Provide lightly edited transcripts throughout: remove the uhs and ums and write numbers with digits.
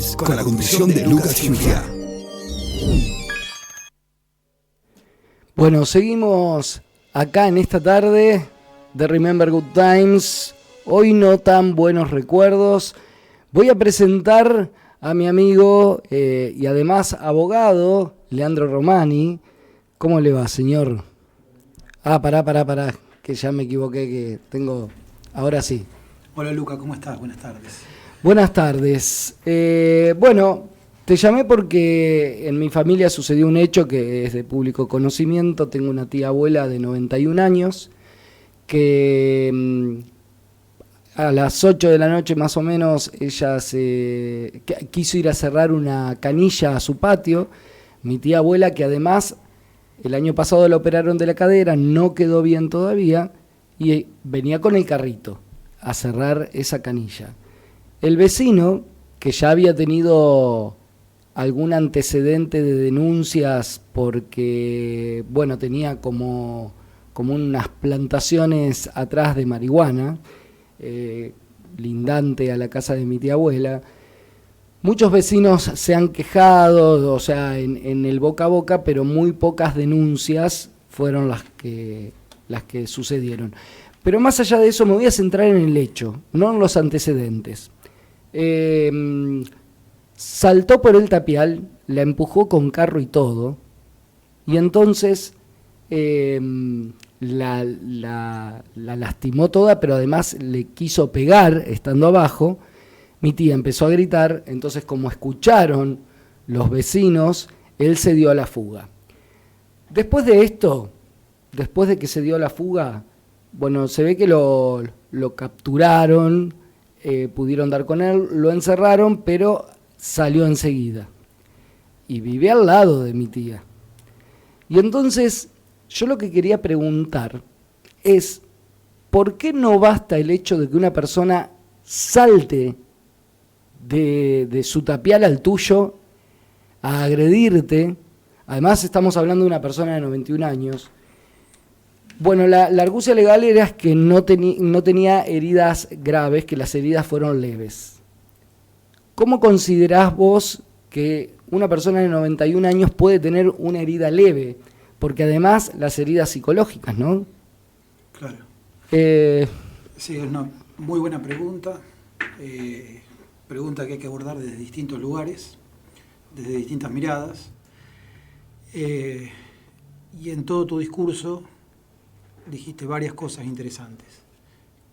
Times, con la conducción de Lucas Chimia. Bueno, seguimos acá en esta tarde de Remember Good Times. Hoy no tan buenos recuerdos. Voy a presentar a mi amigo y además abogado, Leandro Romani. ¿Cómo le va, señor? Pará, que ya me equivoqué, que tengo... Ahora sí. Hola, Luca, ¿cómo estás? Buenas tardes. Buenas tardes. Bueno, te llamé porque en mi familia sucedió un hecho que es de público conocimiento. Tengo una tía abuela de 91 años que a las 8 de la noche más o menos ella quiso ir a cerrar una canilla a su patio. Mi tía abuela, que además el año pasado la operaron de la cadera, no quedó bien todavía y venía con el carrito a cerrar esa canilla. El vecino, que ya había tenido algún antecedente de denuncias porque, bueno, tenía como unas plantaciones atrás de marihuana, lindante a la casa de mi tía abuela. Muchos vecinos se han quejado, o sea, en el boca a boca, pero muy pocas denuncias fueron las que sucedieron. Pero más allá de eso me voy a centrar en el hecho, no en los antecedentes. Saltó por el tapial, la empujó con carro y todo, y entonces la lastimó toda, pero además le quiso pegar estando abajo. Mi tía empezó a gritar, entonces como escucharon los vecinos, él se dio a la fuga. Después de esto, después de que se dio a la fuga, bueno, se ve que lo capturaron, pudieron dar con él, lo encerraron, pero salió enseguida. Y vive al lado de mi tía. Y entonces, yo lo que quería preguntar es, ¿por qué no basta el hecho de que una persona salte de su tapial al tuyo a agredirte? Además estamos hablando de una persona de 91 años. Bueno, la argucia legal era que no tenía heridas graves, que las heridas fueron leves. ¿Cómo considerás vos que una persona de 91 años puede tener una herida leve? Porque además las heridas psicológicas, ¿no? Claro. Sí, es una muy buena pregunta. Pregunta que hay que abordar desde distintos lugares, desde distintas miradas. Y en todo tu discurso dijiste varias cosas interesantes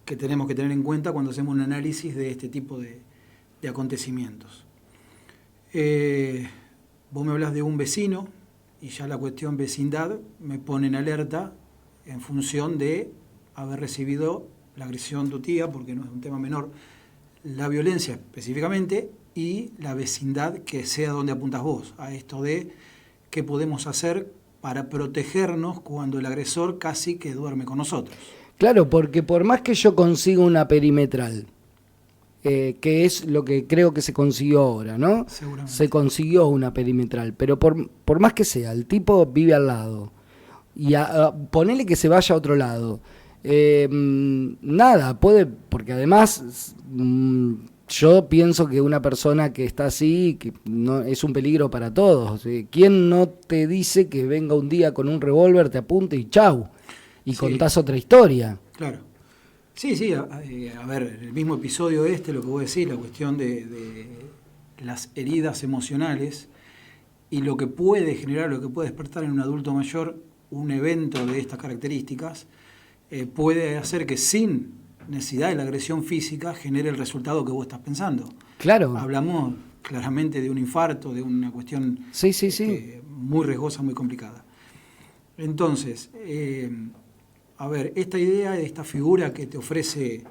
que tenemos que tener en cuenta cuando hacemos un análisis de este tipo de acontecimientos. Vos me hablas de un vecino y ya la cuestión vecindad me pone en alerta en función de haber recibido la agresión de tu tía, porque no es un tema menor, la violencia específicamente y la vecindad, que sea donde apuntas vos, a esto de qué podemos hacer para protegernos cuando el agresor casi que duerme con nosotros. Claro, porque por más que yo consiga una perimetral, que es lo que creo que se consiguió ahora, ¿no? Seguramente. Se consiguió una perimetral, pero por más que sea, el tipo vive al lado, y ponele que se vaya a otro lado. Nada, puede, porque además yo pienso que una persona que está así que no, es un peligro para todos. ¿Quién no te dice que venga un día con un revólver, te apunte y chau? Y contás otra historia. Claro. Sí, a ver, en el mismo episodio lo que vos decís, la cuestión de las heridas emocionales y lo que puede generar, lo que puede despertar en un adulto mayor un evento de estas características, puede hacer que sin necesidad de la agresión física genere el resultado que vos estás pensando. Claro. Hablamos claramente de un infarto, de una cuestión muy riesgosa, muy complicada. Entonces, a ver, esta idea, esta figura que te ofrece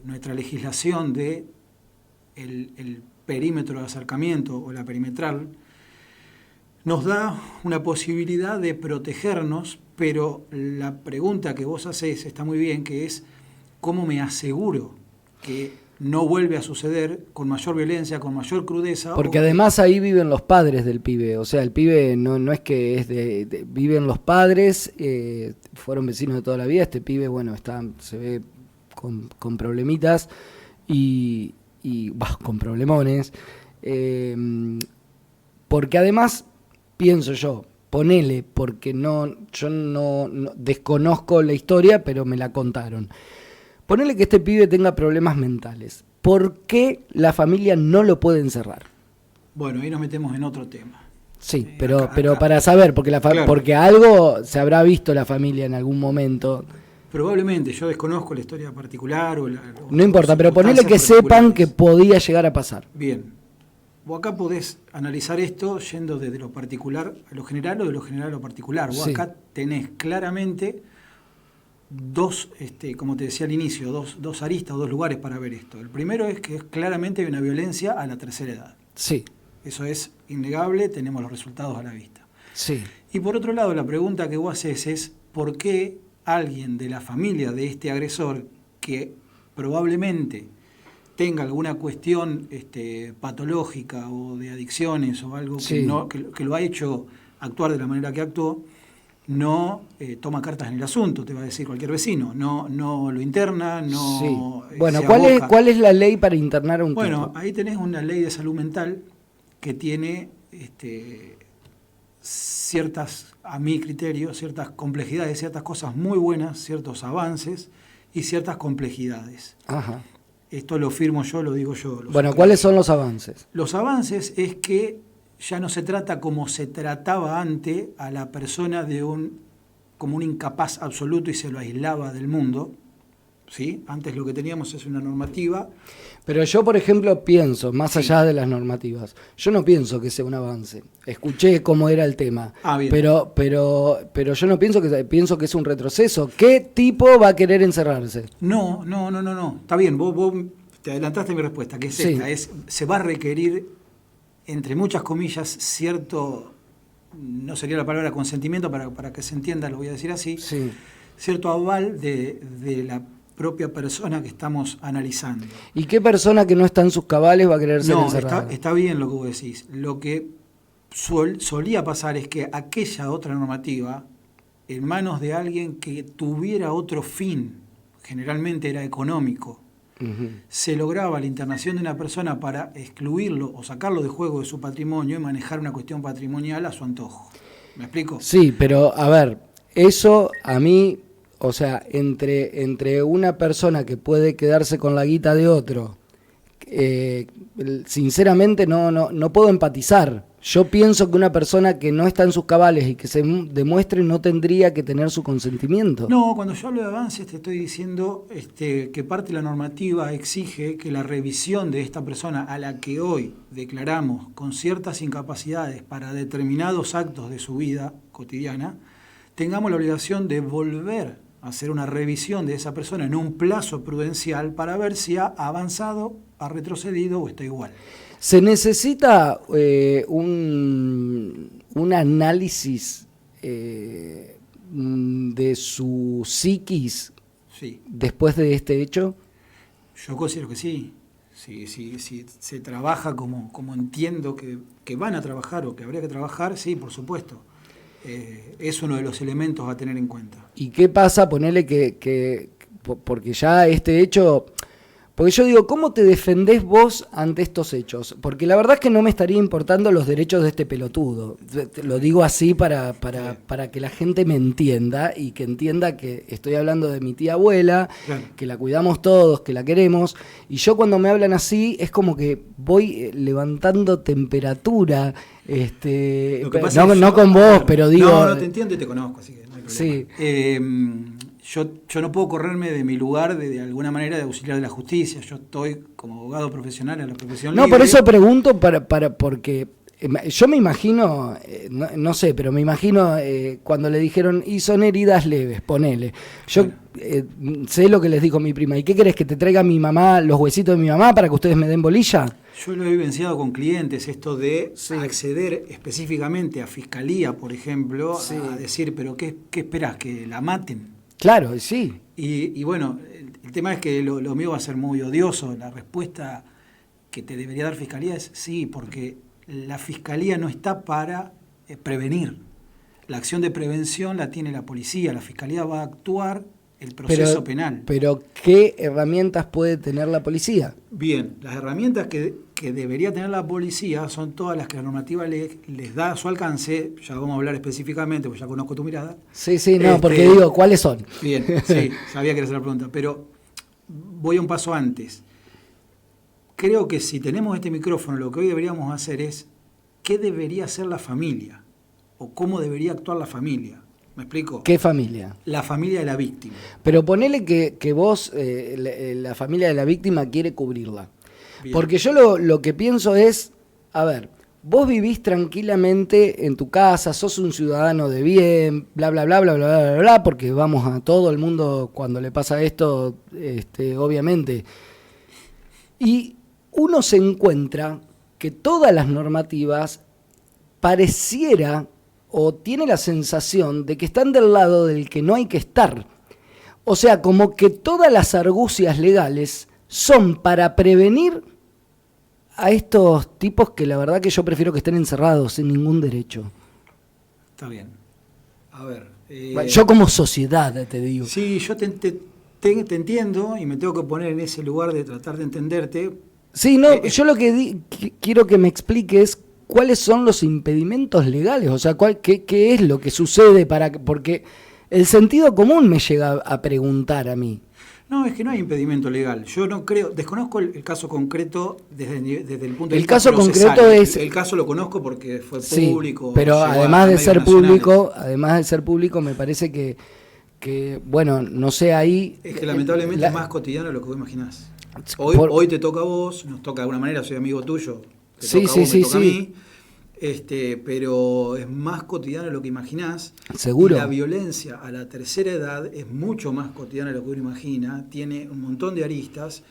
nuestra legislación de el perímetro de acercamiento o la perimetral, nos da una posibilidad de protegernos, pero la pregunta que vos hacés está muy bien, que es ¿cómo me aseguro que no vuelve a suceder con mayor violencia, con mayor crudeza? Porque además ahí viven los padres del pibe, o sea, el pibe no es que es viven los padres, fueron vecinos de toda la vida, este pibe, bueno, se ve con problemitas y con problemones, porque además, pienso yo, ponele, porque yo no desconozco la historia, pero me la contaron. Ponele que este pibe tenga problemas mentales. ¿Por qué la familia no lo puede encerrar? Bueno, ahí nos metemos en otro tema. Sí, pero para saber, porque algo se habrá visto la familia en algún momento. Probablemente, yo desconozco la historia particular. No importa, pero ponele que sepan que podía llegar a pasar. Bien. Vos acá podés analizar esto yendo desde lo particular a lo general o de lo general a lo particular. Vos acá tenés claramente dos, como te decía al inicio, dos aristas o dos lugares para ver esto. El primero es que claramente hay una violencia a la tercera edad. Sí. Eso es innegable, tenemos los resultados a la vista. Sí. Y por otro lado, la pregunta que vos haces es ¿por qué alguien de la familia de este agresor que probablemente tenga alguna cuestión patológica o de adicciones o algo que lo ha hecho actuar de la manera que actuó, no toma cartas en el asunto, te va a decir cualquier vecino, no lo interna, no... Sí. Bueno, ¿cuál es la ley para internar a un tipo? Bueno, ahí tenés una ley de salud mental que tiene ciertas, a mi criterio, ciertas complejidades, ciertas cosas muy buenas, ciertos avances y ciertas complejidades. Ajá. Esto lo firmo yo, lo digo yo. Bueno, ¿cuáles son los avances? Los avances es que ya no se trata como se trataba antes a la persona como un incapaz absoluto y se lo aislaba del mundo. ¿Sí? Antes lo que teníamos es una normativa. Pero yo, por ejemplo, pienso, más allá de las normativas, yo no pienso que sea un avance. Escuché cómo era el tema, bien. pero yo no pienso que es un retroceso. ¿Qué tipo va a querer encerrarse? No. Está bien, vos te adelantaste mi respuesta, que es esta. Se va a requerir, entre muchas comillas, cierto, no sería la palabra consentimiento, para que se entienda, lo voy a decir así, cierto aval de la propia persona que estamos analizando. ¿Y qué persona que no está en sus cabales va a querer ser encerrada? No, está bien lo que vos decís. Lo que solía pasar es que aquella otra normativa, en manos de alguien que tuviera otro fin, generalmente era económico, se lograba la internación de una persona para excluirlo o sacarlo de juego de su patrimonio y manejar una cuestión patrimonial a su antojo. ¿Me explico? Sí, pero a ver, eso a mí... O sea, entre una persona que puede quedarse con la guita de otro, sinceramente no puedo empatizar. Yo pienso que una persona que no está en sus cabales y que se demuestre no tendría que tener su consentimiento. No, cuando yo hablo de avances te estoy diciendo que parte de la normativa exige que la revisión de esta persona a la que hoy declaramos con ciertas incapacidades para determinados actos de su vida cotidiana, tengamos la obligación de volver hacer una revisión de esa persona en un plazo prudencial para ver si ha avanzado, ha retrocedido o está igual. ¿Se necesita un análisis de su psiquis después de este hecho? Yo considero que sí. Si se trabaja como entiendo que van a trabajar o que habría que trabajar, sí, por supuesto. Es uno de los elementos a tener en cuenta. ¿Y qué pasa? Ponele que porque ya este hecho... Porque yo digo, ¿cómo te defendés vos ante estos hechos? Porque la verdad es que no me estaría importando los derechos de este pelotudo. Lo digo así para que la gente me entienda y que entienda que estoy hablando de mi tía abuela, que la cuidamos todos, que la queremos. Y yo cuando me hablan así es como que voy levantando temperatura. No con vos, pero digo... No te entiendo y te conozco, así que no hay problema. Sí. Yo no puedo correrme de mi lugar de alguna manera de auxiliar de la justicia. Yo estoy como abogado profesional en la profesión libre. No, por eso pregunto, porque yo me imagino, no sé, pero me imagino cuando le dijeron, y son heridas leves, ponele. Yo sé lo que les dijo mi prima. ¿Y qué querés, que te traiga mi mamá, los huesitos de mi mamá para que ustedes me den bolilla? Yo lo he vivenciado con clientes, esto de acceder específicamente a fiscalía, por ejemplo, a decir, pero ¿qué esperás? ¿Que la maten? Claro, sí. Y bueno, el tema es que lo mío va a ser muy odioso. La respuesta que te debería dar Fiscalía es sí, porque la Fiscalía no está para prevenir. La acción de prevención la tiene la policía. La Fiscalía va a actuar el proceso penal. Pero ¿qué herramientas puede tener la policía? Bien, las herramientas que debería tener la policía son todas las que la normativa les da a su alcance. Ya vamos a hablar específicamente, porque ya conozco tu mirada. Sí, no, porque digo, ¿cuáles son? Bien, sí, sabía que era hacer la pregunta, pero voy a un paso antes. Creo que si tenemos este micrófono, lo que hoy deberíamos hacer es qué debería hacer la familia o cómo debería actuar la familia. ¿Me explico? ¿Qué familia? La familia de la víctima. Pero ponele que vos, la familia de la víctima quiere cubrirla. Bien. Porque yo lo que pienso es, a ver, vos vivís tranquilamente en tu casa, sos un ciudadano de bien, bla, bla, bla, bla, bla, bla, bla, bla, porque vamos a todo el mundo cuando le pasa esto, obviamente. Y uno se encuentra que todas las normativas pareciera o tiene la sensación de que están del lado del que no hay que estar. O sea, como que todas las argucias legales son para prevenir a estos tipos que la verdad que yo prefiero que estén encerrados sin ningún derecho. Está bien. A ver. Yo como sociedad te digo. Sí, yo te entiendo y me tengo que poner en ese lugar de tratar de entenderte. Sí, no, yo lo que quiero que me expliques cuáles son los impedimentos legales, o sea, qué es lo que sucede porque el sentido común me llega a preguntar a mí. No, es que no hay impedimento legal. Yo no creo, desconozco el caso concreto desde el punto de vista caso procesal. Concreto es el caso lo conozco porque fue público. Sí, pero además de ser público, me parece que bueno, no sé ahí. Es que lamentablemente es más cotidiano de lo que vos imaginás. Hoy te toca a vos, nos toca de alguna manera, soy amigo tuyo. Te toca a vos, me toca a mí. Pero es más cotidiano de lo que imaginás. Seguro. Y la violencia a la tercera edad es mucho más cotidiana de lo que uno imagina, tiene un montón de aristas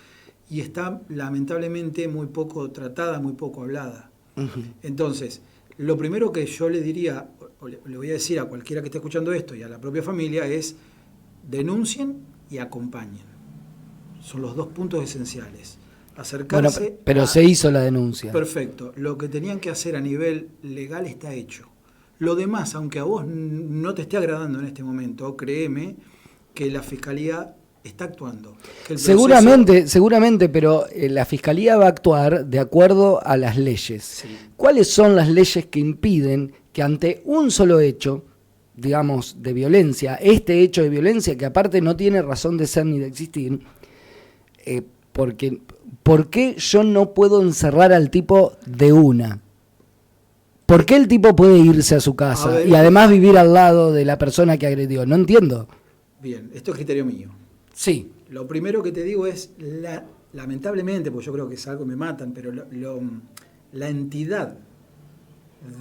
y está lamentablemente muy poco tratada, muy poco hablada. Uh-huh. Entonces, lo primero que yo le diría, o le voy a decir a cualquiera que esté escuchando esto y a la propia familia es: denuncien y acompañen. Son los dos puntos esenciales. Acercarse. Bueno, pero se hizo la denuncia. Perfecto. Lo que tenían que hacer a nivel legal está hecho. Lo demás, aunque a vos no te esté agradando en este momento, créeme que la Fiscalía está actuando. Seguramente, pero la Fiscalía va a actuar de acuerdo a las leyes. Sí. ¿Cuáles son las leyes que impiden que ante un solo hecho, digamos, de violencia, este hecho de violencia, que aparte no tiene razón de ser ni de existir, ¿por qué yo no puedo encerrar al tipo de una? ¿Por qué el tipo puede irse a su casa y además vivir al lado de la persona que agredió? No entiendo. Bien, esto es criterio mío. Sí. Lo primero que te digo es, lamentablemente, porque yo creo que es algo, me matan, pero la entidad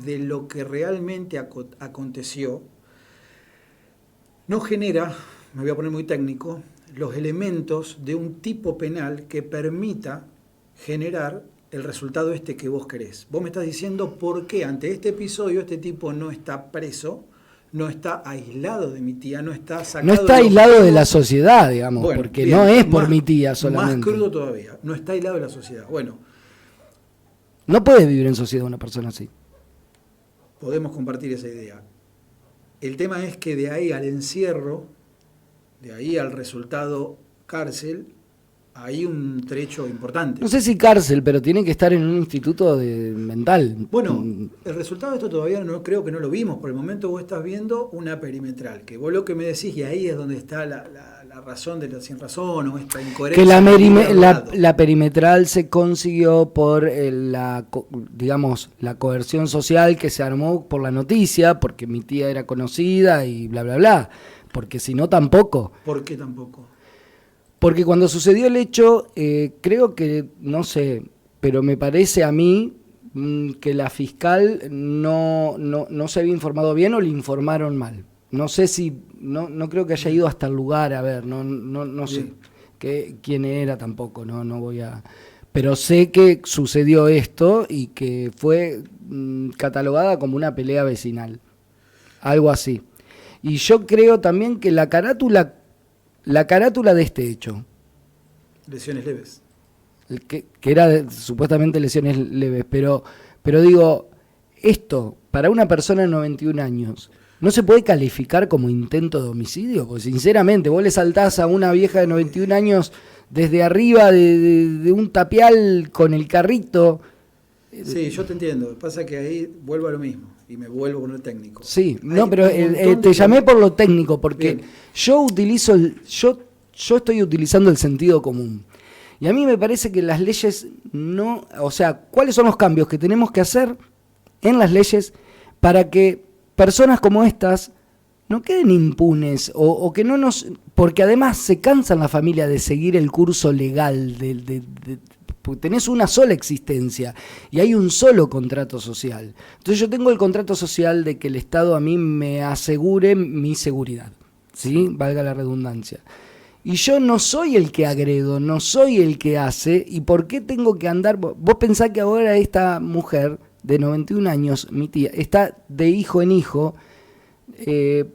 de lo que realmente aconteció no genera, me voy a poner muy técnico, los elementos de un tipo penal que permita generar el resultado que vos querés. Vos me estás diciendo por qué ante este episodio este tipo no está preso, no está aislado de mi tía, no está sacado... No está aislado de la sociedad, digamos, bueno, porque bien, no es por mi tía solamente. Más crudo todavía, no está aislado de la sociedad. Bueno. No puede vivir en sociedad una persona así. Podemos compartir esa idea. El tema es que de ahí al encierro, de ahí al resultado cárcel, hay un trecho importante. No sé si cárcel, pero tiene que estar en un instituto mental. Bueno, el resultado de esto todavía no creo que no lo vimos. Por el momento vos estás viendo una perimetral, que vos lo que me decís, y ahí es donde está la razón de la sin razón o esta incoherencia. Que la perimetral se consiguió por la coerción social que se armó por la noticia, porque mi tía era conocida y bla, bla, bla. Porque si no, tampoco. ¿Por qué tampoco? Porque cuando sucedió el hecho, creo que, no sé, pero me parece a mí que la fiscal no se había informado bien o le informaron mal. No sé si, no creo que haya ido hasta el lugar, a ver, no sé quién era tampoco, no voy a... Pero sé que sucedió esto y que fue catalogada como una pelea vecinal, algo así. Y yo creo también que la carátula de este hecho. Lesiones leves. Que era supuestamente lesiones leves, pero digo, esto, para una persona de 91 años, ¿no se puede calificar como intento de homicidio? Porque sinceramente, vos le saltás a una vieja de 91 años desde arriba de un tapial con el carrito. Sí, yo te entiendo. Lo que pasa es que ahí vuelvo a lo mismo y me vuelvo con el técnico. Sí, no, pero te llamé por lo técnico, porque Bien. yo estoy utilizando el sentido común. Y a mí me parece que las leyes no... O sea, ¿cuáles son los cambios que tenemos que hacer en las leyes para que personas como estas no queden impunes o que no nos... Porque además se cansan la familia de seguir el curso legal, porque tenés una sola existencia y hay un solo contrato social. Entonces yo tengo el contrato social de que el Estado a mí me asegure mi seguridad, ¿sí? Valga la redundancia. Y yo no soy el que agredo, no soy el que hace, ¿y por qué tengo que andar? Vos pensás que ahora esta mujer de 91 años, mi tía, está de hijo en hijo,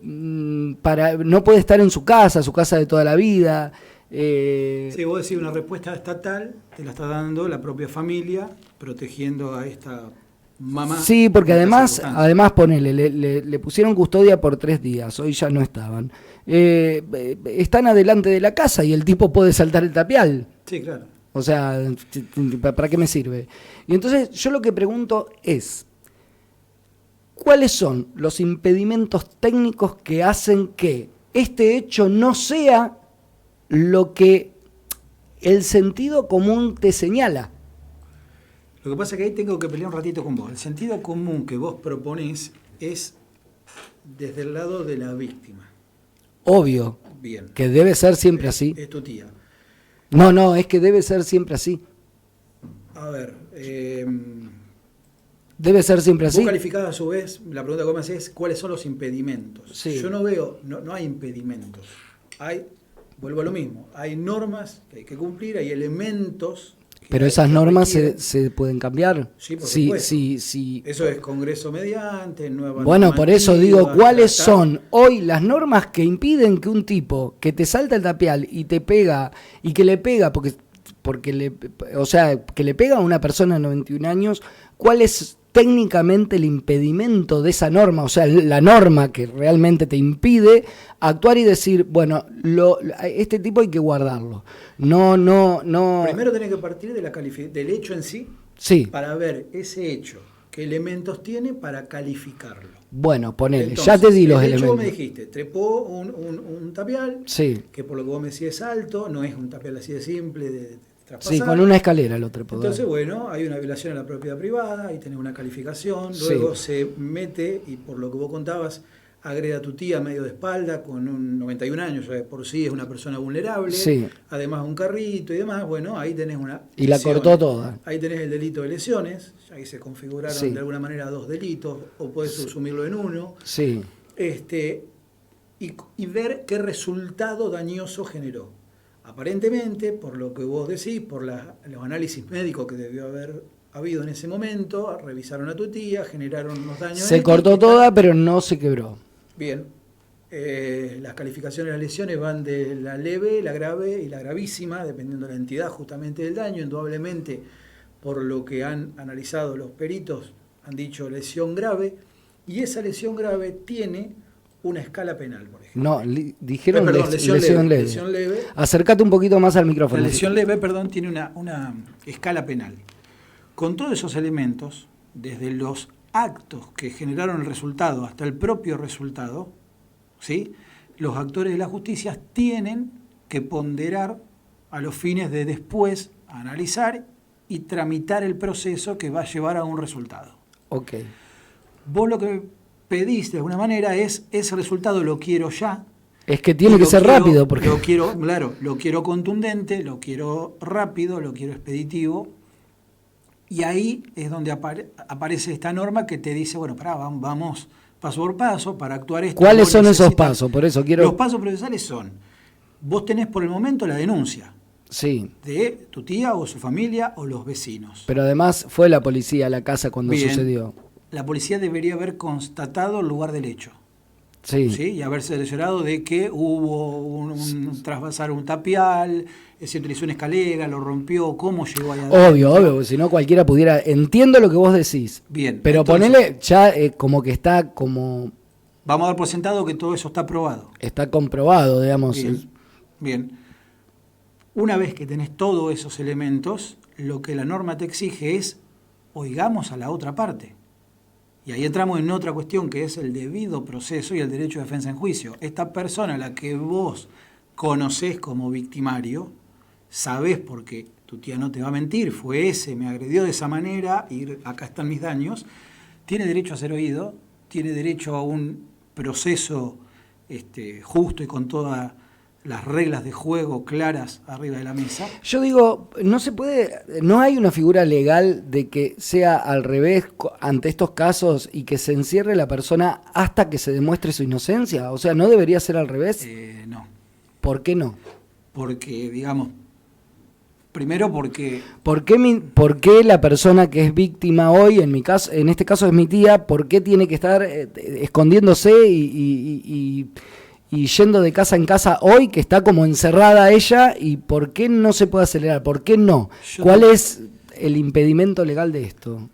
no puede estar en su casa de toda la vida. Sí, vos decís una respuesta estatal, te la está dando la propia familia, protegiendo a esta mamá. Sí, porque además ponele, le pusieron custodia por 3 días, hoy ya no estaban. Están adelante de la casa y el tipo puede saltar el tapial. Sí, claro. O sea, ¿para qué me sirve? Y entonces yo lo que pregunto es, ¿cuáles son los impedimentos técnicos que hacen que este hecho no sea lo que el sentido común te señala? Lo que pasa es que ahí tengo que pelear un ratito con vos. El sentido común que vos proponés es desde el lado de la víctima. Obvio. Bien. Que debe ser siempre así. Es tu tía. No, es que debe ser siempre así. A ver, debe ser siempre así. vos calificás a su vez, la pregunta que me haces es ¿cuáles son los impedimentos? Sí. Yo no veo, no hay impedimentos. Vuelvo a lo mismo, hay normas que hay que cumplir, hay elementos. Pero esas normas se pueden cambiar. Sí, por supuesto. Sí. Eso es Congreso mediante, nueva Bueno, por eso digo, normativa, ¿cuáles tratado. son hoy las normas que impiden que un tipo que te salta el tapial y te pega, y que le pega, que le pega a una persona de 91 años, cuál es técnicamente el impedimento de esa norma? O sea, la norma que realmente te impide actuar y decir, bueno, este tipo hay que guardarlo. No. Primero tenés que partir del hecho en sí, Sí. para ver ese hecho, qué elementos tiene para calificarlo. Bueno, ponele, Entonces, ya te di los el hecho elementos. vos me dijiste, trepó un tapial, Sí. que por lo que vos me decís es alto, no es un tapial así de simple, de traspasar. Sí, con una escalera lo trepó. Entonces, bueno, hay una violación a la propiedad privada, ahí tenés una calificación, luego se mete, y por lo que vos contabas, agrede a tu tía medio de espalda con un 91 años, o sea, por sí es una persona vulnerable, Sí. además un carrito y demás, bueno, ahí tenés una Y la lesión. cortó toda. Ahí tenés el delito de lesiones, ahí se configuraron Sí. de alguna manera 2 delitos, o podés sumirlo en uno, Sí. y ver qué resultado dañoso generó. Aparentemente, por lo que vos decís, por los análisis médicos que debió haber habido en ese momento, revisaron a tu tía, generaron unos daños. Se cortó toda, pero no se quebró. Bien. Las calificaciones de las lesiones van de la leve, la grave y la gravísima, dependiendo de la entidad justamente del daño. Indudablemente, por lo que han analizado los peritos, han dicho lesión grave, y esa lesión grave tiene una escala penal, por ejemplo. No, dijeron Perdón, lesión leve. Lesión leve. Acércate un poquito más al micrófono. La lesión leve, perdón, tiene una escala penal. Con todos esos elementos, desde los actos que generaron el resultado hasta el propio resultado, ¿sí? Los actores de la justicia tienen que ponderar a los fines de después analizar y tramitar el proceso que va a llevar a un resultado. Ok. Vos lo que pedís de alguna manera es ese resultado lo quiero ya. Es que tiene que ser rápido. Porque... Lo quiero contundente, lo quiero rápido, lo quiero expeditivo. Y ahí es donde aparece esta norma que te dice, bueno, vamos paso por paso para actuar esto. ¿Cuáles son esos pasos? Por eso quiero... Los pasos procesales son, vos tenés por el momento la denuncia. Sí. De tu tía o su familia o los vecinos. Pero además fue la policía a la casa cuando Bien. sucedió. La policía debería haber constatado el lugar del hecho. Sí. ¿Sí? Y haberse cerciorado de que hubo un trasvasar un tapial, se utilizó una escalera, lo rompió, cómo llegó allá adentro. Obvio, porque si no cualquiera pudiera... Entiendo lo que vos decís. Bien. Pero entonces, ponele ya como que está como Vamos a dar por sentado que todo eso está probado. Está comprobado, digamos. Bien, bien. Una vez que tenés todos esos elementos, lo que la norma te exige es oigamos a la otra parte. Y ahí entramos en otra cuestión que es el debido proceso y el derecho de defensa en juicio. Esta persona a la que vos conocés como victimario, sabés porque tu tía no te va a mentir, fue ese, me agredió de esa manera y acá están mis daños, tiene derecho a ser oído, tiene derecho a un proceso justo y con todas las reglas de juego claras arriba de la mesa. Yo digo, no hay una figura legal de que sea al revés ante estos casos y que se encierre la persona hasta que se demuestre su inocencia. O sea, ¿no debería ser al revés? No. ¿Por qué no? Porque, digamos, primero porque... ¿Por qué la persona que es víctima hoy, en este caso es mi tía, por qué tiene que estar escondiéndose y yendo de casa en casa hoy, que está como encerrada ella, y por qué no se puede acelerar? ¿Por qué no? ¿Cuál es el impedimento legal de esto?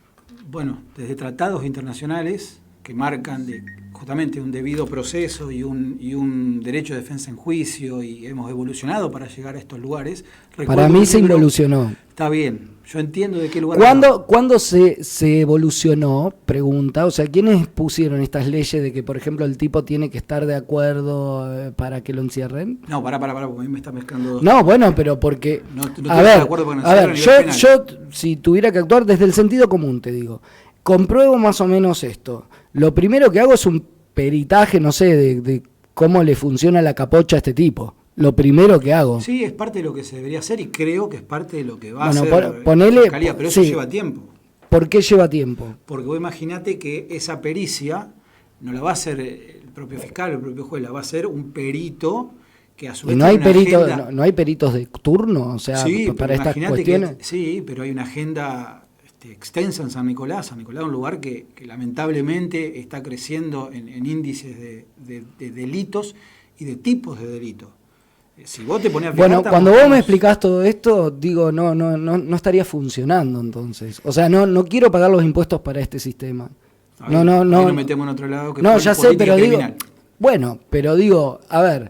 Bueno, desde tratados internacionales que marcan justamente un debido proceso y un derecho de defensa en juicio, y hemos evolucionado para llegar a estos lugares. Para mí se involucionó. Está bien, yo entiendo de qué lugar... ¿Cuándo se evolucionó? Pregunta. O sea, ¿quiénes pusieron estas leyes de que, por ejemplo, el tipo tiene que estar de acuerdo para que lo encierren? No, pará, porque a mí me está mezclando dos. No, bueno, pero porque... No a ver, de acuerdo con yo si tuviera que actuar desde el sentido común, te digo, compruebo más o menos esto. Lo primero que hago es un peritaje, no sé, de cómo le funciona la capocha a este tipo. Lo primero que hago. Sí, es parte de lo que se debería hacer y creo que es parte de lo que va a hacer la Fiscalía, pero eso lleva tiempo. ¿Por qué lleva tiempo? Porque vos imaginate que esa pericia no la va a hacer el propio fiscal, el propio juez, la va a hacer un perito que a su vez... ¿No hay peritos de turno? O sea, sí, para estas cuestiones... Sí, pero hay una agenda extensa en San Nicolás. San Nicolás es un lugar que lamentablemente está creciendo en índices de delitos y de tipos de delitos. Si vos te ponías a fijar, cuando vos me explicás todo esto, digo, no estaría funcionando entonces. O sea, no quiero pagar los impuestos para este sistema. No nos metemos en otro lado. No, ya sé, pero criminal. Digo, a ver,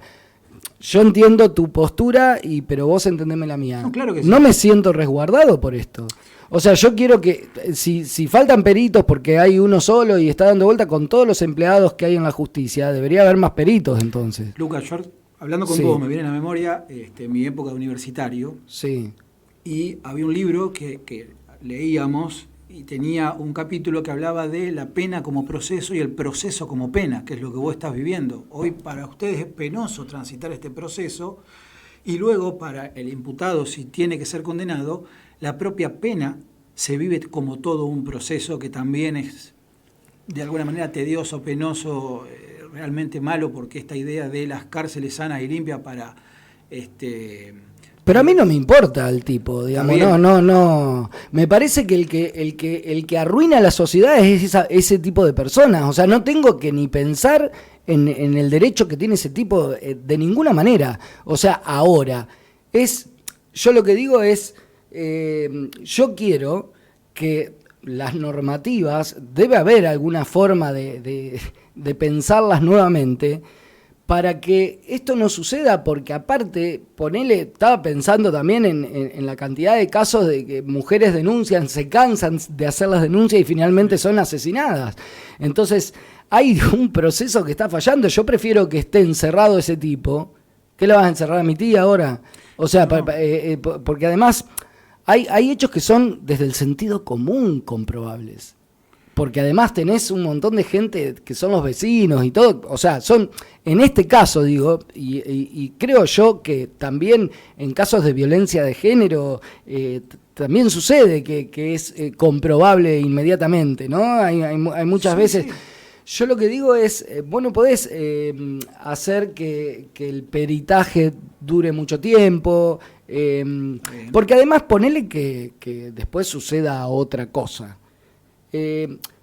yo entiendo tu postura, pero vos entendeme la mía. No, claro que sí. No me siento resguardado por esto. O sea, yo quiero que, si faltan peritos porque hay uno solo y está dando vuelta con todos los empleados que hay en la justicia, debería haber más peritos entonces. Lucas, yo hablando con vos me viene a la memoria mi época de universitario. Sí. Y había un libro que leíamos y tenía un capítulo que hablaba de la pena como proceso y el proceso como pena, que es lo que vos estás viviendo. Hoy para ustedes es penoso transitar este proceso y luego para el imputado, si tiene que ser condenado, la propia pena se vive como todo un proceso que también es de alguna manera tedioso, penoso, realmente malo, porque esta idea de las cárceles sanas y limpias para... Pero a mí no me importa el tipo, digamos, no. Me parece que el que arruina la sociedad es ese tipo de personas. O sea, no tengo que ni pensar en el derecho que tiene ese tipo de ninguna manera. O sea, ahora, yo lo que digo es, yo quiero que las normativas, debe haber alguna forma de pensarlas nuevamente, para que esto no suceda, porque aparte, estaba pensando también en la cantidad de casos de que mujeres denuncian, se cansan de hacer las denuncias y finalmente son asesinadas. Entonces, hay un proceso que está fallando. Yo prefiero que esté encerrado ese tipo. ¿Qué le vas a encerrar a mi tía ahora? O sea, porque además hay hechos que son desde el sentido común comprobables. Porque además tenés un montón de gente que son los vecinos y todo, o sea, en este caso digo, y creo yo que también en casos de violencia de género también sucede que es comprobable inmediatamente, ¿no? Hay muchas veces... Sí. Yo lo que digo es, vos no podés hacer que el peritaje dure mucho tiempo, porque además ponele que después suceda otra cosa.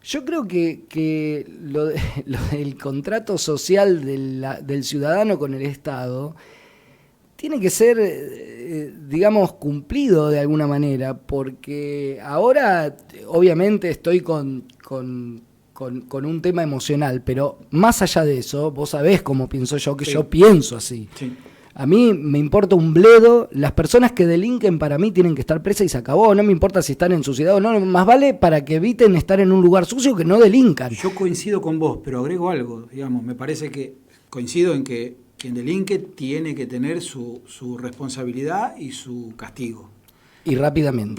Yo creo que lo del contrato social del ciudadano con el Estado tiene que ser, digamos, cumplido de alguna manera, porque ahora obviamente estoy con con un tema emocional, pero más allá de eso, vos sabés cómo pienso yo, que yo pienso así. Sí. A mí me importa un bledo, las personas que delinquen para mí tienen que estar presas y se acabó, no me importa si están en su ciudad o no, más vale para que eviten estar en un lugar sucio que no delincan. Yo coincido con vos, pero agrego algo, digamos, me parece que coincido en que quien delinque tiene que tener su responsabilidad y su castigo. Y rápidamente.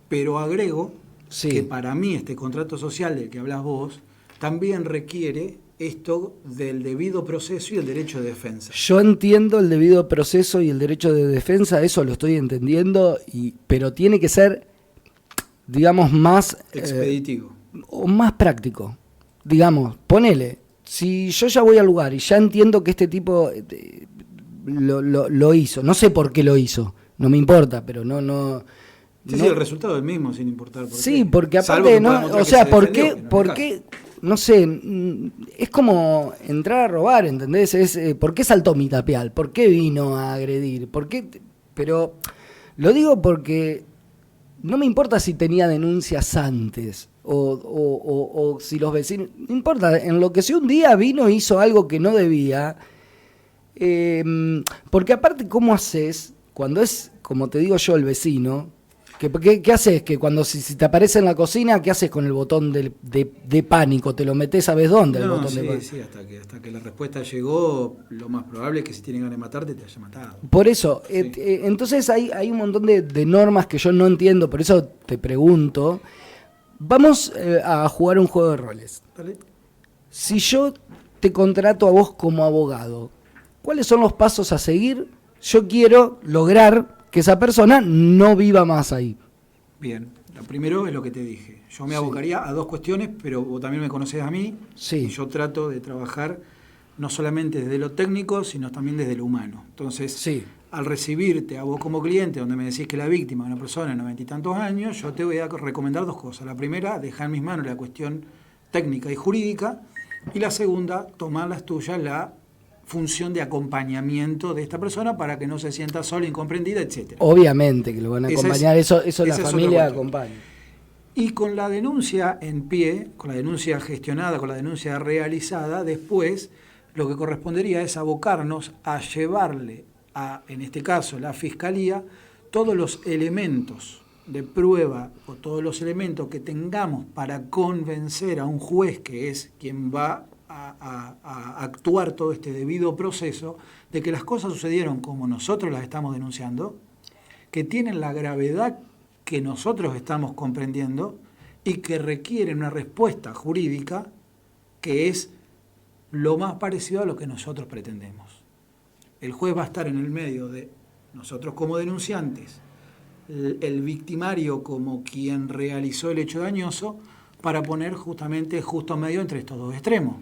Pero agrego sí. que para mí este contrato social del que hablas vos también requiere esto del debido proceso y el derecho de defensa. Yo entiendo el debido proceso y el derecho de defensa, eso lo estoy entendiendo, pero tiene que ser, digamos, más... expeditivo. O más práctico. Digamos, ponele, si yo ya voy al lugar y ya entiendo que este tipo lo hizo, no sé por qué lo hizo, no me importa, pero no... Sí, el resultado es el mismo, sin importar por qué. Sí, porque aparte, ¿no? O sea, ¿por qué? No sé, es como entrar a robar, ¿entendés? ¿Por qué saltó mi tapial? ¿Por qué vino a agredir? ¿Por qué? Pero lo digo porque no me importa si tenía denuncias antes o si los vecinos... No importa, enloqueció un día, vino, hizo algo que no debía. Porque aparte, ¿cómo haces cuando es, como te digo yo, el vecino... ¿Qué haces? Que cuando si te aparece en la cocina, ¿qué haces con el botón de pánico? ¿Te lo metés sabes dónde? El botón de pánico. Sí, hasta que la respuesta llegó, lo más probable es que si tienen ganas de matarte, te haya matado. Por eso, sí. Entonces hay un montón de normas que yo no entiendo, por eso te pregunto. Vamos a jugar un juego de roles. Dale. Si yo te contrato a vos como abogado, ¿cuáles son los pasos a seguir? Yo quiero lograr que esa persona no viva más ahí. Bien, lo primero es lo que te dije. Yo me abocaría a dos cuestiones, pero vos también me conocés a mí. Sí. Y yo trato de trabajar no solamente desde lo técnico, sino también desde lo humano. Entonces, sí. Al recibirte a vos como cliente, donde me decís que la víctima es una persona de 90 y tantos años, yo te voy a recomendar dos cosas. La primera, dejar en mis manos la cuestión técnica y jurídica. Y la segunda, tomar las tuyas la función de acompañamiento de esta persona para que no se sienta sola, incomprendida, etcétera. Obviamente que lo van a acompañar, eso la familia acompaña. Y con la denuncia en pie, con la denuncia gestionada, con la denuncia realizada, después lo que correspondería es abocarnos a llevarle a, en este caso, la Fiscalía, todos los elementos de prueba o todos los elementos que tengamos para convencer a un juez, que es quien va a actuar todo este debido proceso, de que las cosas sucedieron como nosotros las estamos denunciando, que tienen la gravedad que nosotros estamos comprendiendo y que requieren una respuesta jurídica que es lo más parecido a lo que nosotros pretendemos. El juez va a estar en el medio de nosotros como denunciantes, el victimario como quien realizó el hecho dañoso, para poner justamente justo medio entre estos dos extremos.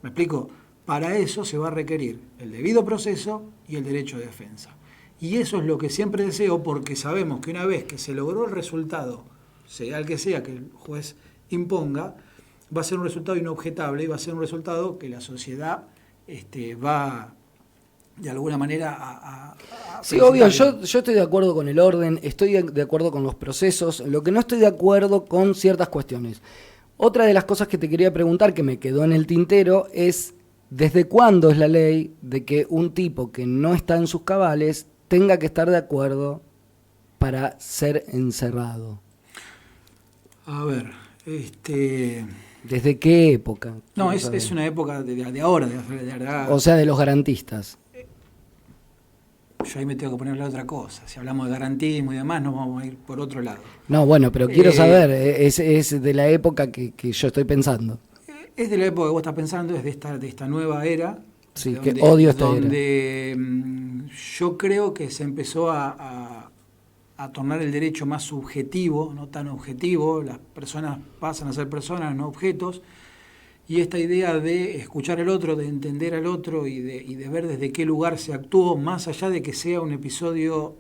¿Me explico? Para eso se va a requerir el debido proceso y el derecho de defensa. Y eso es lo que siempre deseo, porque sabemos que una vez que se logró el resultado, sea el que sea que el juez imponga, va a ser un resultado inobjetable y va a ser un resultado que la sociedad va de alguna manera a sí, obvio, yo estoy de acuerdo con el orden, estoy de acuerdo con los procesos, lo que no estoy de acuerdo con ciertas cuestiones. Otra de las cosas que te quería preguntar, que me quedó en el tintero, es ¿desde cuándo es la ley de que un tipo que no está en sus cabales tenga que estar de acuerdo para ser encerrado? A ver, ¿desde qué época? No, es una época de ahora, o sea, de los garantistas. Yo ahí me tengo que poner a hablar de otra cosa. Si hablamos de garantismo y demás, nos vamos a ir por otro lado. No, bueno, pero quiero saber, es de la época que yo estoy pensando. Es de la época que vos estás pensando, es de esta nueva era. Sí, donde, que odio esta era. Donde yo creo que se empezó a tornar el derecho más subjetivo, no tan objetivo. Las personas pasan a ser personas, no objetos. Y esta idea de escuchar al otro, de entender al otro y de ver desde qué lugar se actuó, más allá de que sea un episodio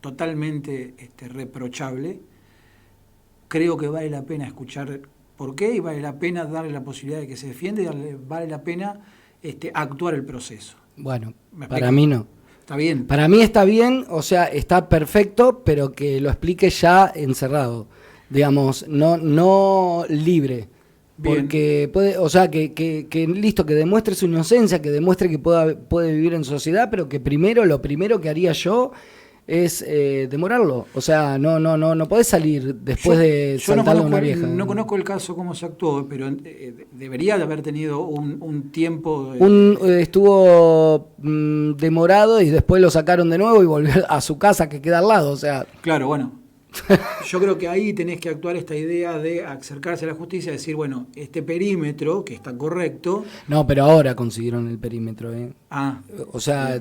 totalmente reprochable, creo que vale la pena escuchar por qué y vale la pena darle la posibilidad de que se defienda y vale la pena actuar el proceso. Bueno, para mí no. ¿Está bien? Para mí está bien, o sea, está perfecto, pero que lo explique ya encerrado. digamos, no libre. Bien. Porque puede, o sea, que listo, que demuestre su inocencia, que demuestre que puede vivir en sociedad, pero que lo primero que haría yo es demorarlo. O sea, no podés salir después de saltarle a una vieja. No conozco el caso cómo se actuó, pero debería de haber tenido un tiempo. Estuvo demorado y después lo sacaron de nuevo y volvió a su casa que queda al lado. O sea. Claro, bueno. Yo creo que ahí tenés que actuar esta idea de acercarse a la justicia y decir, bueno, este perímetro que está correcto. No, pero ahora consiguieron el perímetro, ¿eh? O sea,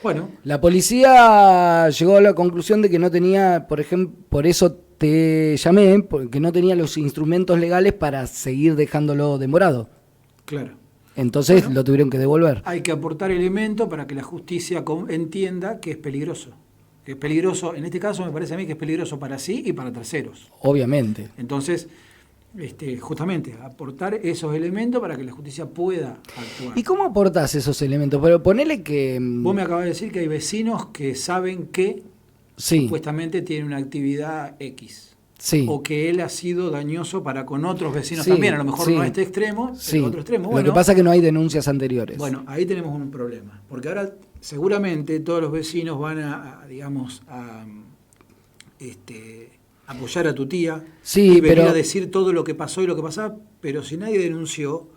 bueno, la policía llegó a la conclusión de que no tenía, por ejemplo, por eso te llamé, porque no tenía los instrumentos legales para seguir dejándolo demorado. Claro. Entonces lo tuvieron que devolver. Hay que aportar elementos para que la justicia entienda que es peligroso. Que es peligroso, en este caso me parece a mí que es peligroso para sí y para terceros. Obviamente. Entonces, justamente, aportar esos elementos para que la justicia pueda actuar. ¿Y cómo aportás esos elementos? Pero ponele que. Vos me acabas de decir que hay vecinos que saben que supuestamente tiene una actividad X. Sí. O que él ha sido dañoso para con otros vecinos también. A lo mejor no a este extremo, pero a otro extremo. Lo que pasa es que no hay denuncias anteriores. Bueno, ahí tenemos un problema. Porque ahora seguramente todos los vecinos van a apoyar a tu tía y venir a decir todo lo que pasó y lo que pasaba, pero si nadie denunció.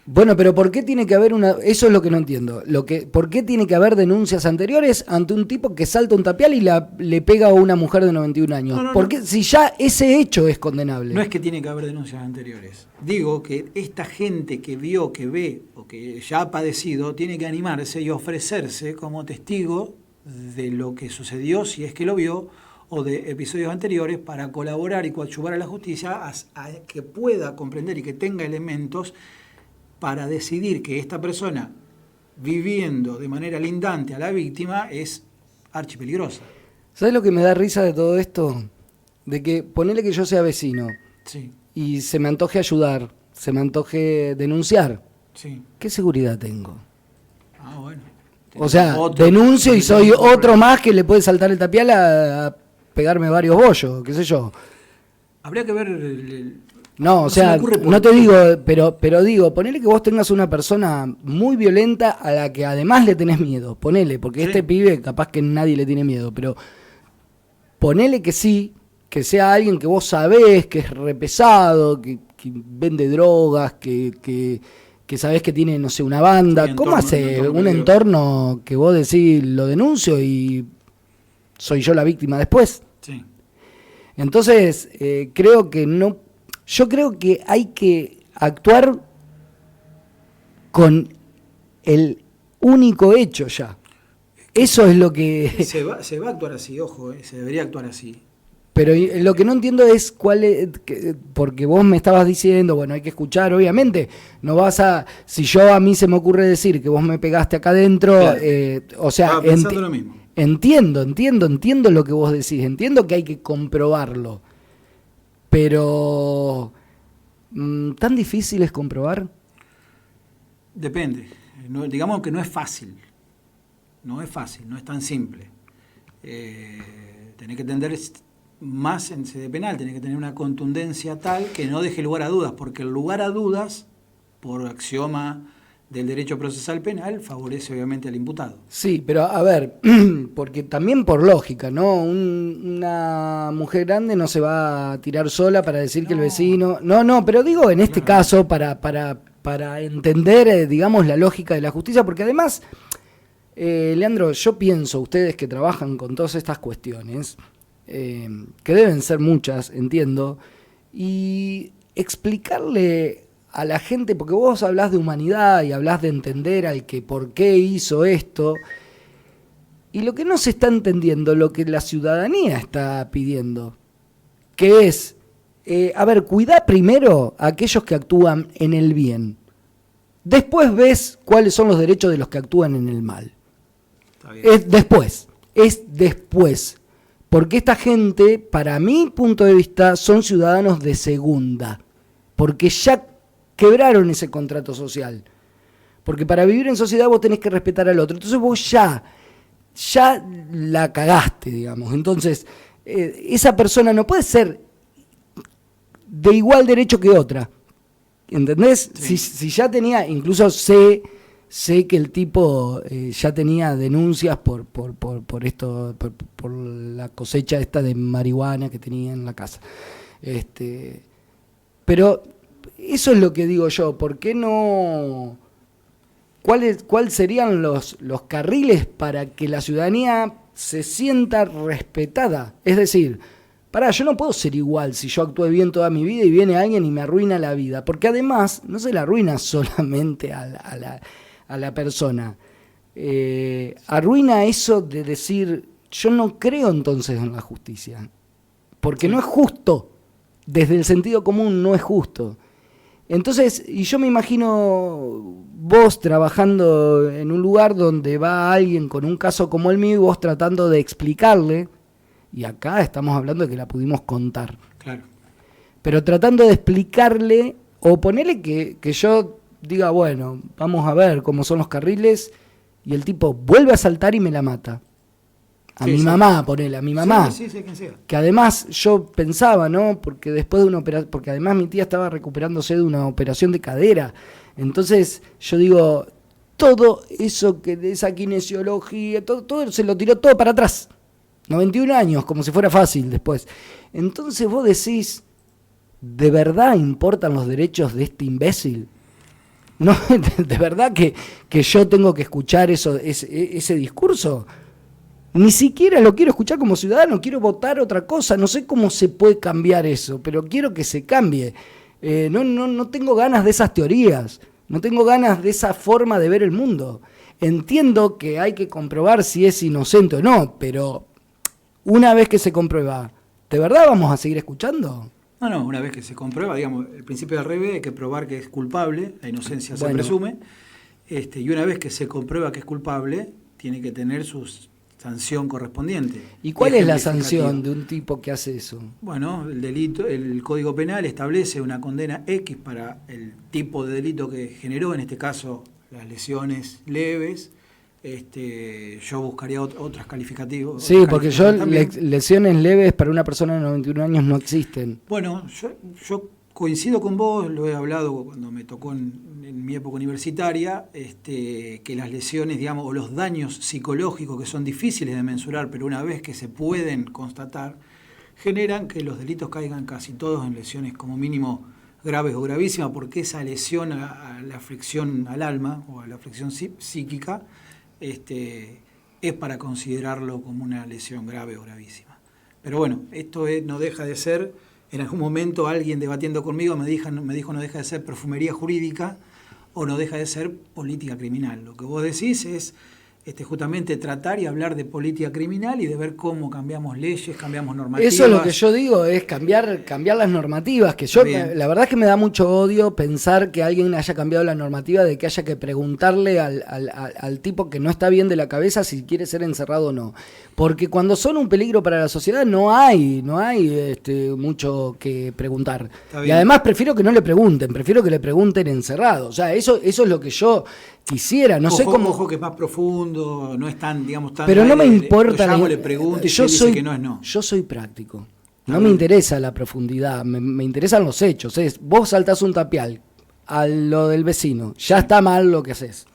Bueno, pero ¿por qué tiene que haber eso es lo que no entiendo. ¿Por qué tiene que haber denuncias anteriores ante un tipo que salta un tapial y le pega a una mujer de 91 años? Porque si ya ese hecho es condenable. No es que tiene que haber denuncias anteriores. Digo que esta gente que vio, que ve o que ya ha padecido, tiene que animarse y ofrecerse como testigo de lo que sucedió, si es que lo vio, o de episodios anteriores, para colaborar y coadyuvar a la justicia a que pueda comprender y que tenga elementos para decidir que esta persona, viviendo de manera lindante a la víctima, es archipeligrosa. ¿Sabes lo que me da risa de todo esto? De que ponele que yo sea vecino y se me antoje ayudar, se me antoje denunciar. Sí. ¿Qué seguridad tengo? Bueno. O sea, denuncio y soy otro más que le puede saltar el tapial a pegarme varios bollos, qué sé yo. Habría que ver No, o sea, no te digo, pero digo, ponele que vos tengas una persona muy violenta a la que además le tenés miedo, ponele, porque este pibe capaz que nadie le tiene miedo, pero ponele que sí, que sea alguien que vos sabés que es repesado, que vende drogas, que sabés que tiene, no sé, una banda. ¿Cómo hace un entorno que vos decís lo denuncio y soy yo la víctima después? Sí. Entonces, yo creo que hay que actuar con el único hecho ya. Eso es lo que. Se va a actuar así, ojo, se debería actuar así. Pero lo que no entiendo es cuál es, porque vos me estabas diciendo, bueno, hay que escuchar, obviamente, no vas a, si a mí se me ocurre decir que vos me pegaste acá adentro, claro. O sea, pensando lo mismo. Entiendo lo que vos decís, entiendo que hay que comprobarlo, pero ¿tan difícil es comprobar? Depende, digamos que no es fácil, no es tan simple. Tenés que entender más en sede penal, tenés que tener una contundencia tal que no deje lugar a dudas, porque el lugar a dudas, por axioma del derecho procesal penal, favorece obviamente al imputado. Sí, pero a ver, porque también por lógica, ¿no? Una mujer grande no se va a tirar sola para decir que el vecino... No, pero digo en este caso para entender, digamos, la lógica de la justicia, porque además, Leandro, yo pienso, ustedes que trabajan con todas estas cuestiones, que deben ser muchas, entiendo, y explicarle a la gente, porque vos hablás de humanidad y hablás de entender al que por qué hizo esto, y lo que no se está entendiendo, lo que la ciudadanía está pidiendo, que es, cuidá primero a aquellos que actúan en el bien, después ves cuáles son los derechos de los que actúan en el mal. Es después. Porque esta gente, para mi punto de vista, son ciudadanos de segunda, porque ya quebraron ese contrato social. Porque para vivir en sociedad vos tenés que respetar al otro. Entonces vos ya la cagaste, digamos. Entonces, esa persona no puede ser de igual derecho que otra. ¿Entendés? Sí. Si ya tenía, incluso sé que el tipo ya tenía denuncias por esto, por la cosecha esta de marihuana que tenía en la casa. Pero eso es lo que digo yo, ¿por qué no? ¿Cuáles serían los carriles para que la ciudadanía se sienta respetada? Es decir, yo no puedo ser igual si yo actué bien toda mi vida y viene alguien y me arruina la vida, porque además no se la arruina solamente a la persona, arruina eso de decir, yo no creo entonces en la justicia, porque no es justo, desde el sentido común no es justo. Entonces, y yo me imagino vos trabajando en un lugar donde va alguien con un caso como el mío y vos tratando de explicarle, y acá estamos hablando de que la pudimos contar. Claro. Pero tratando de explicarle, o ponerle que yo diga, bueno, vamos a ver cómo son los carriles, y el tipo vuelve a saltar y me la mata. A mi mamá, ponele, a mi mamá. Sí, quien sea. Que además yo pensaba, ¿no? Porque después de una operación, porque además mi tía estaba recuperándose de una operación de cadera. Entonces yo digo, todo eso que de esa kinesiología, todo se lo tiró todo para atrás. 91 años, como si fuera fácil después. Entonces vos decís, ¿de verdad importan los derechos de este imbécil? ¿No? ¿De verdad que yo tengo que escuchar ese discurso? Ni siquiera lo quiero escuchar como ciudadano, quiero votar otra cosa, no sé cómo se puede cambiar eso, pero quiero que se cambie. No tengo ganas de esas teorías, no tengo ganas de esa forma de ver el mundo. Entiendo que hay que comprobar si es inocente o no, pero una vez que se comprueba, ¿de verdad vamos a seguir escuchando? No, una vez que se comprueba, digamos, el principio del revés, hay que probar que es culpable, la inocencia se presume, y una vez que se comprueba que es culpable, tiene que tener su sanción correspondiente. ¿Y cuál es la sanción de un tipo que hace eso? Bueno, el delito, el Código Penal establece una condena X para el tipo de delito que generó, en este caso las lesiones leves. Yo buscaría otras calificativos. Sí, porque lesiones leves para una persona de 91 años no existen. Bueno, yo coincido con vos, lo he hablado cuando me tocó en mi época universitaria, que las lesiones, digamos, o los daños psicológicos que son difíciles de mensurar, pero una vez que se pueden constatar, generan que los delitos caigan casi todos en lesiones como mínimo graves o gravísimas, porque esa lesión a la aflicción al alma o a la aflicción psíquica es para considerarlo como una lesión grave o gravísima. Pero bueno, esto no deja de ser, en algún momento alguien debatiendo conmigo me dijo no deja de ser perfumería jurídica o no deja de ser política criminal. Lo que vos decís es justamente tratar y hablar de política criminal y de ver cómo cambiamos leyes, cambiamos normativas. Eso es lo que yo digo, es cambiar las normativas, que yo la verdad es que me da mucho odio pensar que alguien haya cambiado la normativa, de que haya que preguntarle al tipo que no está bien de la cabeza si quiere ser encerrado o no. Porque cuando son un peligro para la sociedad no hay mucho que preguntar. Y además prefiero que no le pregunten, prefiero que le pregunten encerrado. O sea, eso es lo que yo quisiera, no sé cómo. Ojo que es más profundo, no es tan, digamos, tan. Pero no me importa. Le pregunto y dice que no es no. Yo soy práctico. No me interesa la profundidad, me interesan los hechos. Vos saltás un tapial a lo del vecino, ya está mal lo que haces.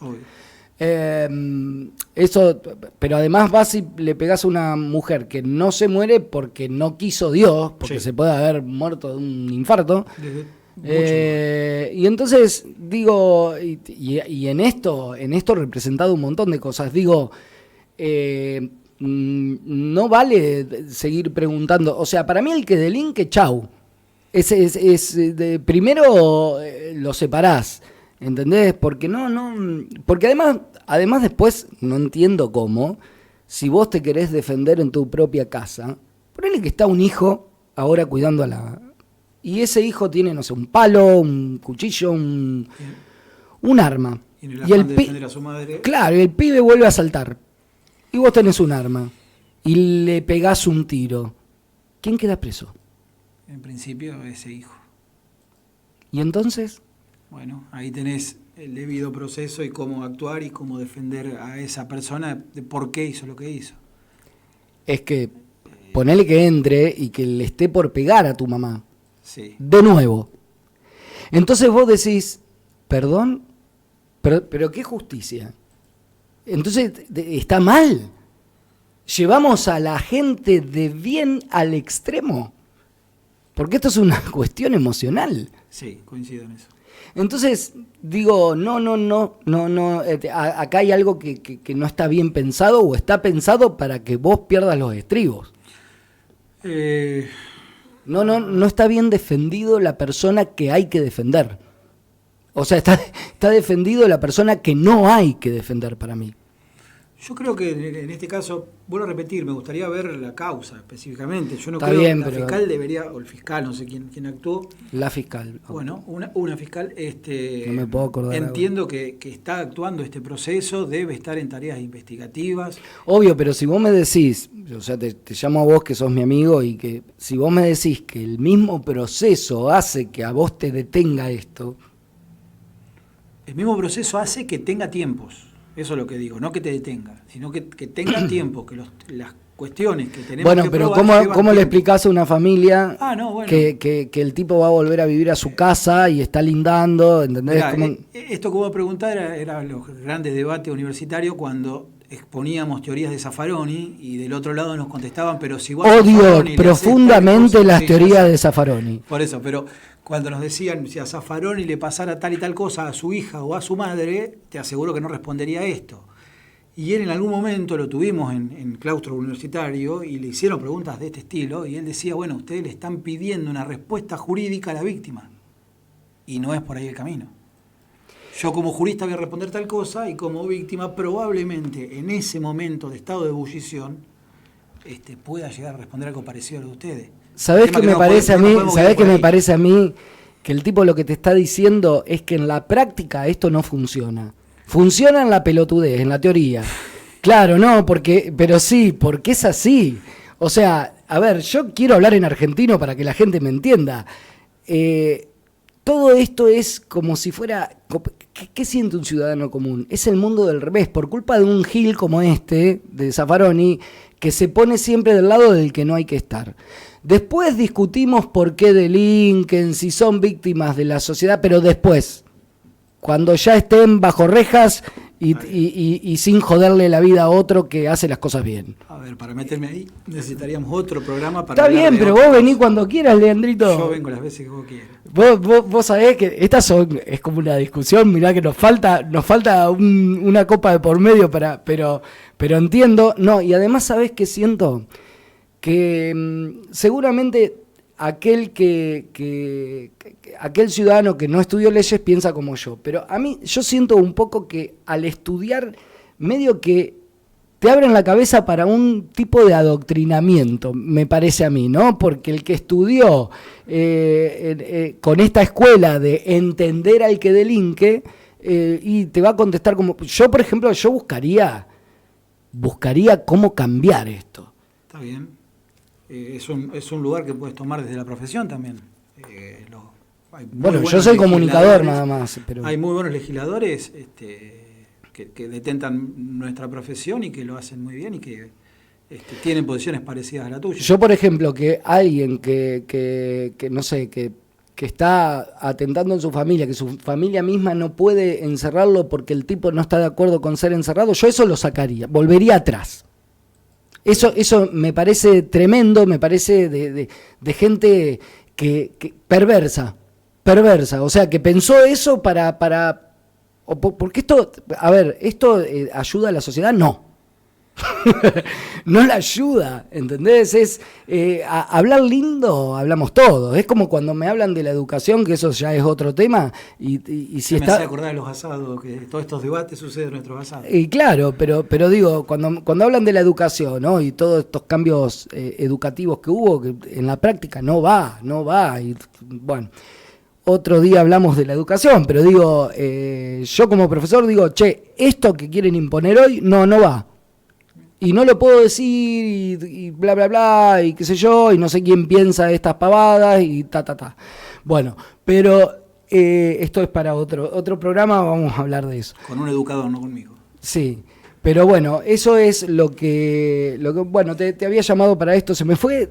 Eso, pero además vas y le pegás a una mujer que no se muere porque no quiso Dios, porque se puede haber muerto de un infarto. Y entonces digo, y en esto representado un montón de cosas, digo, no vale seguir preguntando. O sea, para mí el que delinque, chau. Primero lo separás, ¿entendés? Porque porque además después, no entiendo cómo, si vos te querés defender en tu propia casa, ponele que está un hijo ahora cuidando y ese hijo tiene, no sé, un palo, un cuchillo, un arma. Y en el afán de defender a su madre. Claro, y el pibe vuelve a saltar. Y vos tenés un arma. Y le pegás un tiro. ¿Quién queda preso? En principio, ese hijo. ¿Y entonces? Bueno, ahí tenés el debido proceso y cómo actuar y cómo defender a esa persona de por qué hizo lo que hizo. Es que ponele que entre y que le esté por pegar a tu mamá. Sí. De nuevo. Entonces vos decís, perdón, pero ¿qué justicia? Entonces está mal. Llevamos a la gente de bien al extremo. Porque esto es una cuestión emocional. Sí, coincido en eso. Entonces, digo, no, acá hay algo que no está bien pensado o está pensado para que vos pierdas los estribos. No está bien defendido la persona que hay que defender. O sea, está defendido la persona que no hay que defender para mí. Yo creo que en este caso, vuelvo a repetir, me gustaría ver la causa específicamente. Yo no Está creo bien, que la fiscal debería, o el fiscal, no sé quién actuó. La fiscal. Bueno, una fiscal, no me puedo acordar. entiendo que está actuando este proceso, debe estar en tareas investigativas. Obvio, pero si vos me decís, o sea, te llamo a vos que sos mi amigo y que si vos me decís que el mismo proceso hace que a vos te detenga esto. El mismo proceso hace que tenga tiempos. Eso es lo que digo, no que te detenga, sino que tenga tiempo, que las cuestiones que tenemos bueno, que pero probar ¿cómo le explicás a una familia bueno, que el tipo va a volver a vivir a su casa y está lindando? ¿Entendés? Mirá, esto que vos me preguntás era los grandes debates universitarios cuando exponíamos teorías de Zaffaroni y del otro lado nos contestaban, pero si vos... Odio profundamente las teorías de Zaffaroni. Por eso, pero... Cuando nos decían, si a Zaffaroni le pasara tal y tal cosa a su hija o a su madre, te aseguro que no respondería esto. Y él en algún momento lo tuvimos en claustro universitario y le hicieron preguntas de este estilo y él decía, bueno, ustedes le están pidiendo una respuesta jurídica a la víctima y no es por ahí el camino. Yo como jurista voy a responder tal cosa y como víctima probablemente en ese momento de estado de ebullición pueda llegar a responder algo parecido a lo de ustedes. ¿Sabés qué me parece a mí? ¿Sabés qué me parece a mí? Que el tipo lo que te está diciendo es que en la práctica esto no funciona. Funciona en la pelotudez, en la teoría. Claro, no, pero sí, porque es así. O sea, a ver, yo quiero hablar en argentino para que la gente me entienda. Todo esto es como si fuera... ¿Qué siente un ciudadano común? Es el mundo del revés, por culpa de un gil como este, de Zaffaroni, que se pone siempre del lado del que no hay que estar. Después discutimos por qué delinquen, si son víctimas de la sociedad, pero después, cuando ya estén bajo rejas y sin joderle la vida a otro que hace las cosas bien. A ver, para meterme ahí necesitaríamos otro programa para... Está bien, pero vos venís cuando quieras, Leandrito. Yo vengo las veces que vos quieras. Vos sabés que es como una discusión, mirá que nos falta una copa de por medio pero entiendo, no, y además sabés que siento que seguramente aquel aquel ciudadano que no estudió leyes piensa como yo, pero a mí yo siento un poco que al estudiar medio que te abren la cabeza para un tipo de adoctrinamiento, me parece a mí, ¿no? Porque el que estudió con esta escuela de entender al que delinque y te va a contestar como... Yo, por ejemplo, buscaría cómo cambiar esto. Está bien. Es un lugar que puedes tomar desde la profesión también. Bueno, yo soy comunicador nada más. Pero... Hay muy buenos legisladores que detentan nuestra profesión y que lo hacen muy bien y que tienen posiciones parecidas a la tuya. Yo, por ejemplo, que alguien que no sé, que está atentando en su familia, que su familia misma no puede encerrarlo porque el tipo no está de acuerdo con ser encerrado, yo eso lo sacaría, volvería atrás. Eso me parece tremendo, me parece de gente que perversa, o sea, que pensó eso porque esto, a ver, ¿esto ayuda a la sociedad? No. No la ayuda, ¿entendés? Es hablar lindo, hablamos todos. Es como cuando me hablan de la educación, que eso ya es otro tema. Y si me hace acordar de los asados, que todos estos debates suceden en nuestros asados. Y claro, pero digo, cuando hablan de la educación, ¿no? Y todos estos cambios educativos que hubo, que en la práctica no va. Y bueno, otro día hablamos de la educación, pero digo, yo como profesor digo, che, esto que quieren imponer hoy, no va. Y no lo puedo decir y bla, bla, bla, y qué sé yo, y no sé quién piensa estas pavadas y ta. Bueno, pero esto es para otro programa, vamos a hablar de eso. Con un educador, no conmigo. Sí, Pero bueno, eso es lo que bueno, te había llamado para esto, se me fue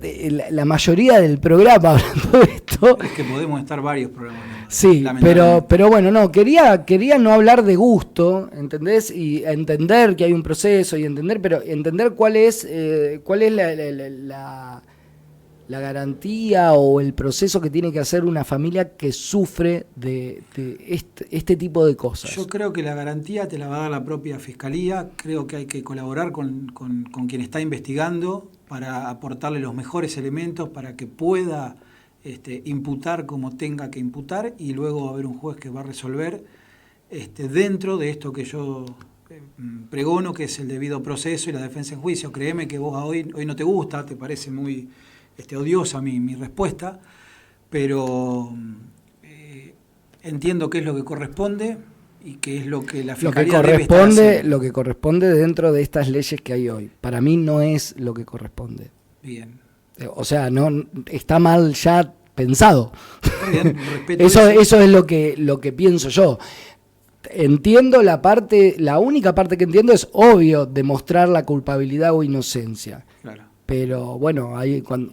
la mayoría del programa hablando de esto. Es que podemos estar varios programas. Sí, pero bueno, no, quería no hablar de gusto, ¿entendés? Y entender que hay un proceso y entender cuál es la garantía o el proceso que tiene que hacer una familia que sufre de este tipo de cosas. Yo creo que la garantía te la va a dar la propia Fiscalía. Creo que hay que colaborar con quien está investigando para aportarle los mejores elementos para que pueda imputar como tenga que imputar, y luego va a haber un juez que va a resolver dentro de esto que yo pregono, que es el debido proceso y la defensa en juicio. Créeme que vos hoy no te gusta, te parece muy odiosa mi respuesta, pero entiendo qué es lo que corresponde y qué es lo que la Fiscalía debe estar haciendo. Lo que corresponde dentro de estas leyes que hay hoy. Para mí no es lo que corresponde. Bien. O sea, no está mal ya pensado. Bien, respeto eso es lo que pienso yo. Entiendo la única parte que entiendo es obvio demostrar la culpabilidad o inocencia. Claro. Pero bueno,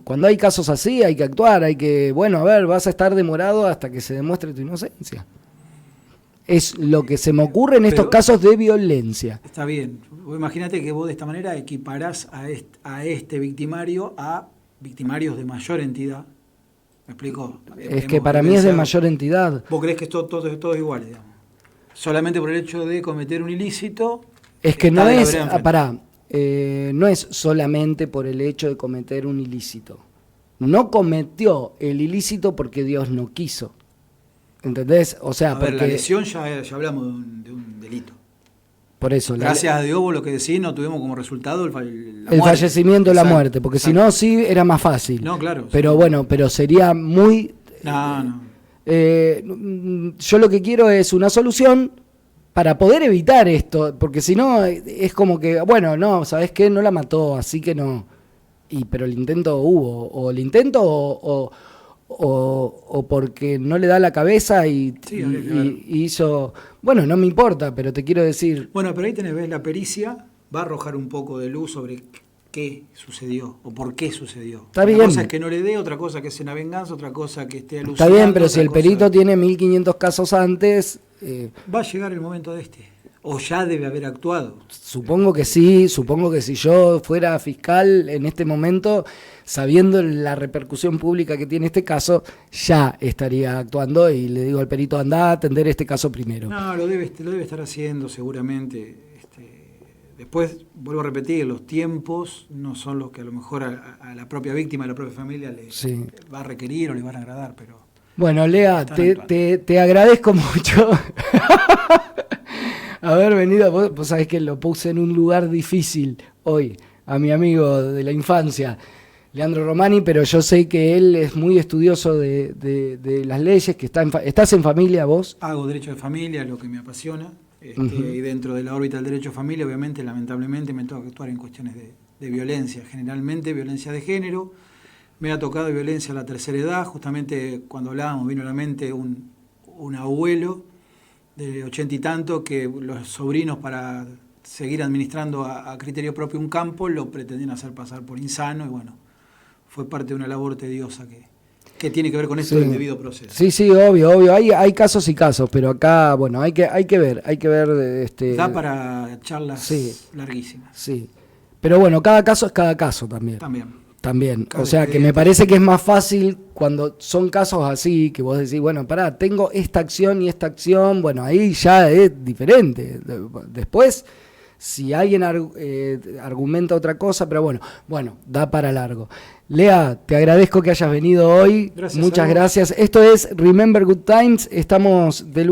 cuando hay casos así hay que actuar, hay que, bueno, a ver, vas a estar demorado hasta que se demuestre tu inocencia. Es lo que se me ocurre en estos casos de violencia. Está bien. Imagínate que vos de esta manera equiparás a este victimario a victimarios de mayor entidad. ¿Me explico? Es que para mí es de mayor entidad. ¿Vos creés que es todo igual, digamos? Solamente por el hecho de cometer un ilícito. Es que no es, no es solamente por el hecho de cometer un ilícito. No cometió el ilícito porque Dios no quiso. ¿Entendés? O sea, porque la lesión ya hablamos de un delito. Por eso. Gracias a Dios, vos lo que decís, no tuvimos como resultado el fallecimiento, la muerte, porque si no, sí era más fácil. No, claro. Pero sí. Bueno, pero sería muy... No. Yo lo que quiero es una solución para poder evitar esto, porque si no, es como que, bueno, no, ¿sabés qué? No la mató, así que no. Pero el intento hubo, o el intento o porque no le da la cabeza y hizo... Bueno, no me importa, pero te quiero decir... Bueno, pero ahí ves la pericia, va a arrojar un poco de luz sobre qué sucedió o por qué sucedió. Está bien. Una cosa es que no le dé, otra cosa que sea una venganza, otra cosa que esté alucinando. Está bien, pero si el perito tiene 1500 casos antes... va a llegar el momento de o ya debe haber actuado. Supongo que sí, supongo que si yo fuera fiscal en este momento, sabiendo la repercusión pública que tiene este caso, ya estaría actuando y le digo al perito, anda a atender este caso primero. No, lo debe estar haciendo seguramente. Después, vuelvo a repetir, los tiempos no son los que a lo mejor a la propia víctima, a la propia familia le va a requerir o le van a agradar, pero... Bueno, Lea, te agradezco mucho haber venido. Vos sabés que lo puse en un lugar difícil hoy a mi amigo de la infancia, Leandro Romani, pero yo sé que él es muy estudioso de las leyes, que estás en familia vos. Hago derecho de familia, lo que me apasiona, y dentro de la órbita del derecho de familia, obviamente, lamentablemente, me toca actuar en cuestiones de violencia, generalmente violencia de género. Me ha tocado violencia a la tercera edad, justamente cuando hablábamos vino a la mente un abuelo de 80 y tanto que los sobrinos, para seguir administrando a criterio propio un campo, lo pretendían hacer pasar por insano, y bueno, fue parte de una labor tediosa que tiene que ver con esto del debido proceso. Sí, obvio, hay casos y casos, pero acá, bueno, hay que ver. Da para charlas larguísimas. Sí, pero bueno, cada caso es cada caso también. También, o sea que me parece que es más fácil cuando son casos así, que vos decís, bueno, pará, tengo esta acción y esta acción, bueno, ahí ya es diferente. Después, si alguien argumenta otra cosa, pero bueno, da para largo. Lea, te agradezco que hayas venido hoy, muchas gracias. Esto es Remember Good Times, estamos de